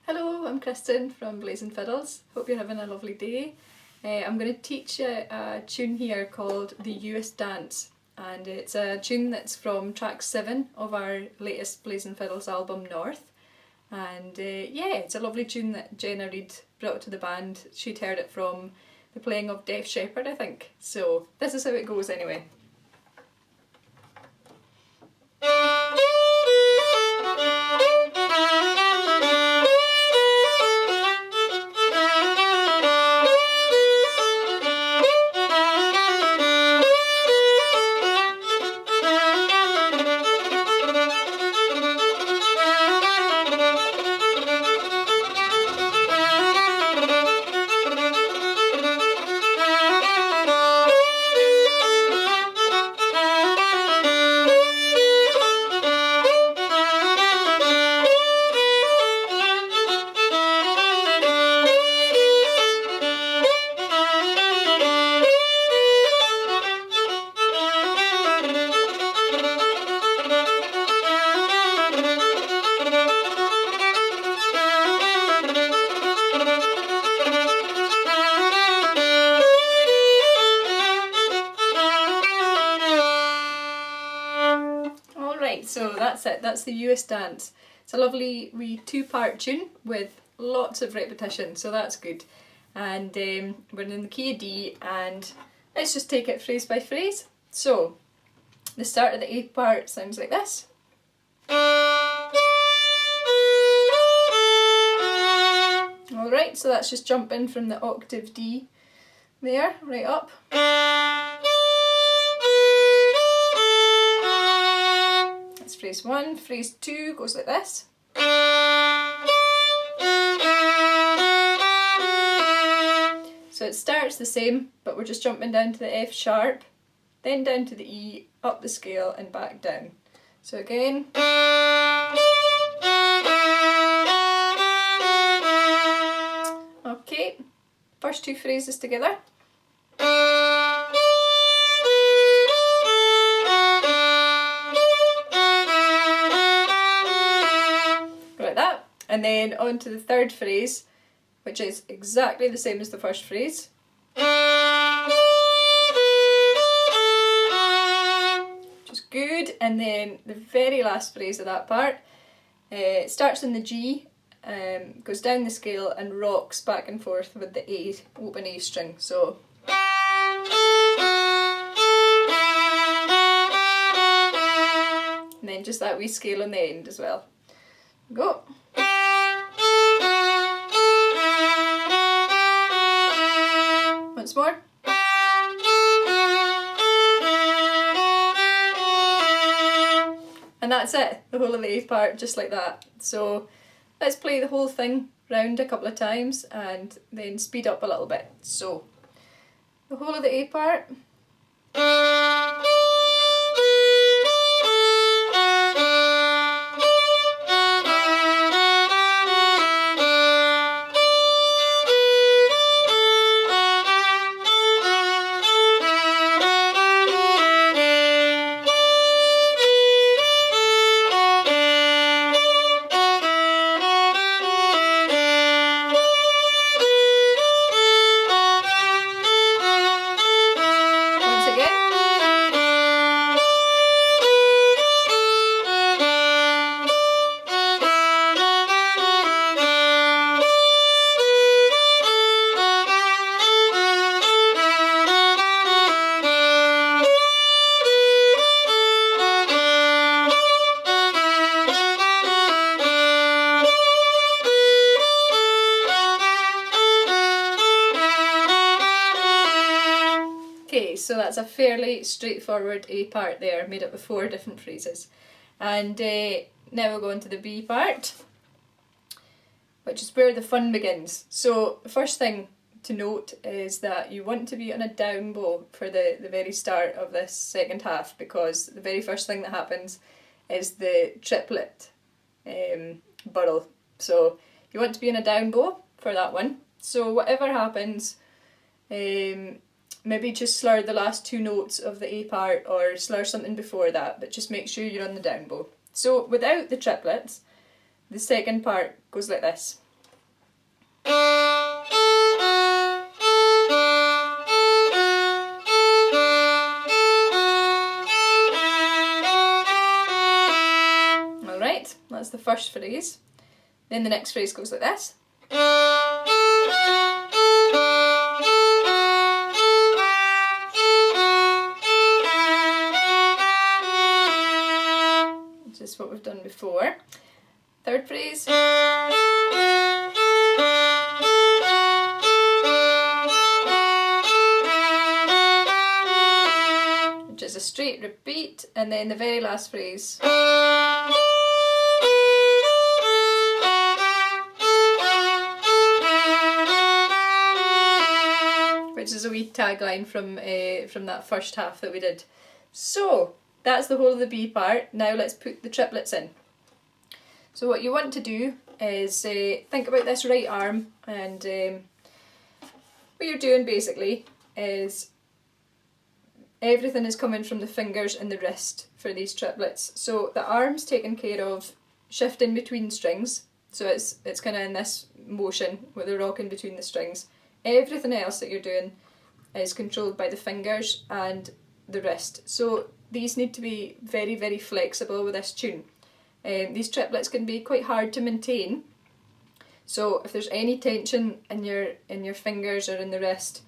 Hello, I'm Kristan from Blazin Fiddles. Hope you're having a lovely day. I'm going to teach you a tune here called the Uist Dance, and it's a tune that's from track 7 of our latest Blazin Fiddles album North. And yeah, it's a lovely tune that Jenna Reid brought to the band. She'd heard it from the playing of Deaf Shepherd, I think. So this is how it goes anyway. So that's it, that's the Uist Dance. It's a lovely wee 2-part tune with lots of repetition, so that's good. And we're in the key of D, and let's just take it phrase by phrase. So, the start of the A part sounds like this. Alright, so that's just jumping from the octave D there, right up. That's phrase 1. Phrase 2 goes like this. So it starts the same, but we're just jumping down to the F sharp, then down to the E, up the scale and back down. So again. Okay, first 2 phrases together. Like that. And then on to the 3rd phrase, which is exactly the same as the first phrase. Which is good. And then the very last phrase of that part, it starts in the G, goes down the scale and rocks back and forth with the A, open A string. So and then just that wee scale on the end as well. Go. Once more. And that's it, the whole of the A part, just like that. So let's play the whole thing round a couple of times and then speed up a little bit. So, the whole of the A part. Okay, so that's a fairly straightforward A part there, made up of 4 different phrases. And now we'll go into the B part, which is where the fun begins. So the first thing to note is that you want to be on a down bow for the very start of this second half, because the very first thing that happens is the triplet burl. So you want to be in a down bow for that one. So whatever happens, maybe just slur the last 2 notes of the A part or slur something before that, but just make sure you're on the down bow. So without the triplets, the second part goes like this. That's the first phrase. Then the next phrase goes like this. Which is what we've done before. Third phrase. Which is a straight repeat, and then the very last phrase. Which is a wee tagline from that first half that we did. So that's the whole of the B part. Now let's put the triplets in. So what you want to do is think about this right arm, and what you're doing basically is everything is coming from the fingers and the wrist for these triplets. So the arm's taken care of shifting between strings, so it's kind of in this motion where they're rocking between the strings. Everything else that you're doing is controlled by the fingers and the wrist. So these need to be very, very flexible with this tune. These triplets can be quite hard to maintain. So if there's any tension in your fingers or in the wrist,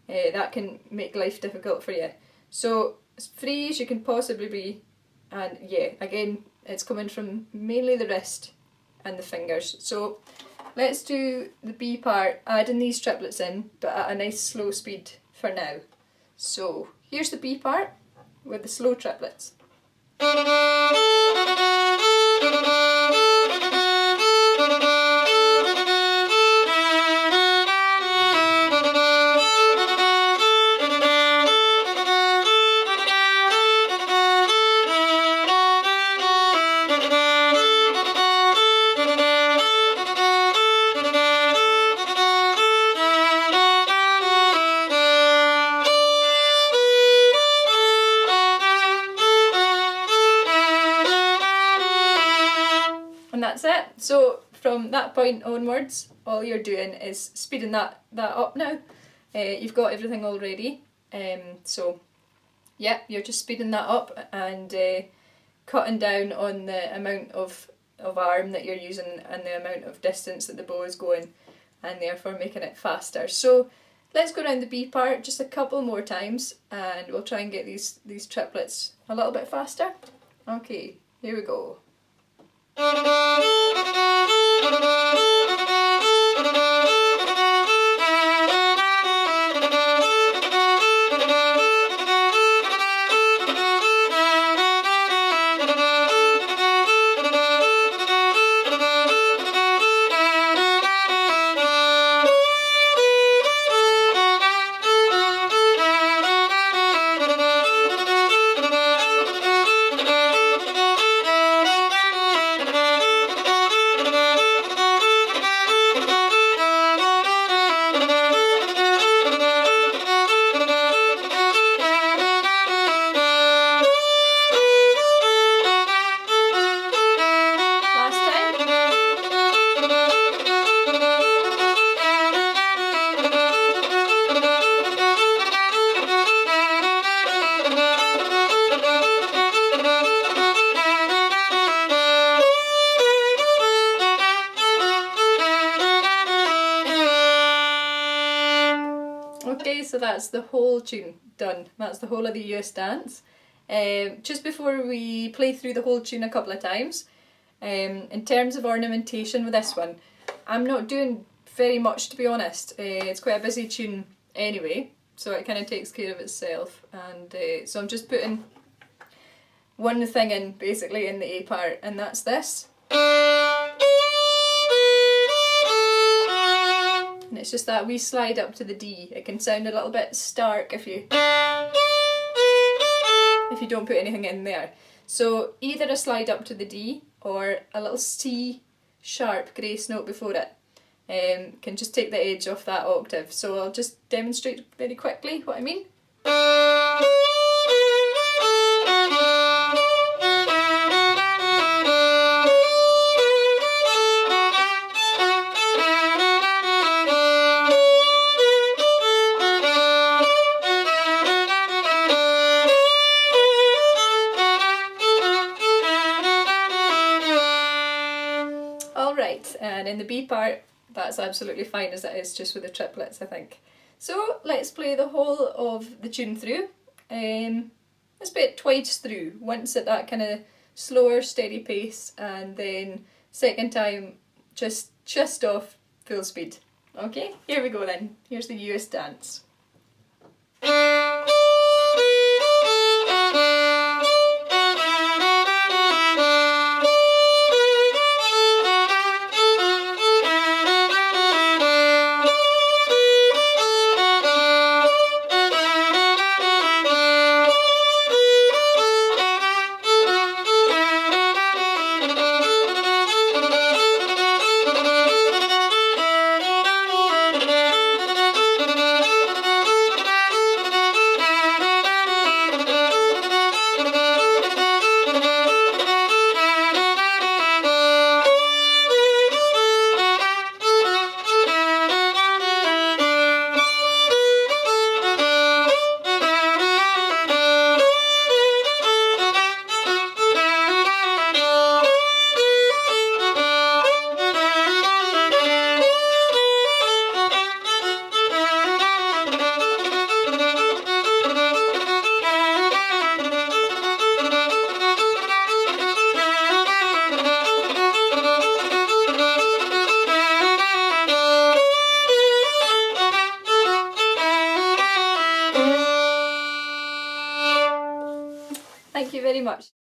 that can make life difficult for you. So as free as you can possibly be, and yeah, again, it's coming from mainly the wrist and the fingers. So let's do the B part, adding these triplets in, but at a nice slow speed for now. So here's the B part with the slow triplets. And that's it. So from that point onwards, all you're doing is speeding that up now. You've got everything already. So yeah, you're just speeding that up and cutting down on the amount of arm that you're using and the amount of distance that the bow is going, and therefore making it faster. So let's go around the B part just a couple more times, and we'll try and get these triplets a little bit faster. Okay, here we go. Okay, so that's the whole tune done. That's the whole of the Uist Dance. Just before we play through the whole tune a couple of times, in terms of ornamentation with this one, I'm not doing very much, to be honest. It's quite a busy tune anyway, so it kind of takes care of itself, and so I'm just putting one thing in basically in the A part, and that's this. And it's just that wee slide up to the D. It can sound a little bit stark if you don't put anything in there. So either a slide up to the D or a little C sharp grace note before it can just take the edge off that octave. So I'll just demonstrate very quickly what I mean. and in the B part that's absolutely fine as it is, just with the triplets, I think. So let's play the whole of the tune through. Let's play it twice through, once at that kind of slower, steady pace, and then second time just off full speed. Okay, here we go then. Here's the Uist Dance. Thank you very much.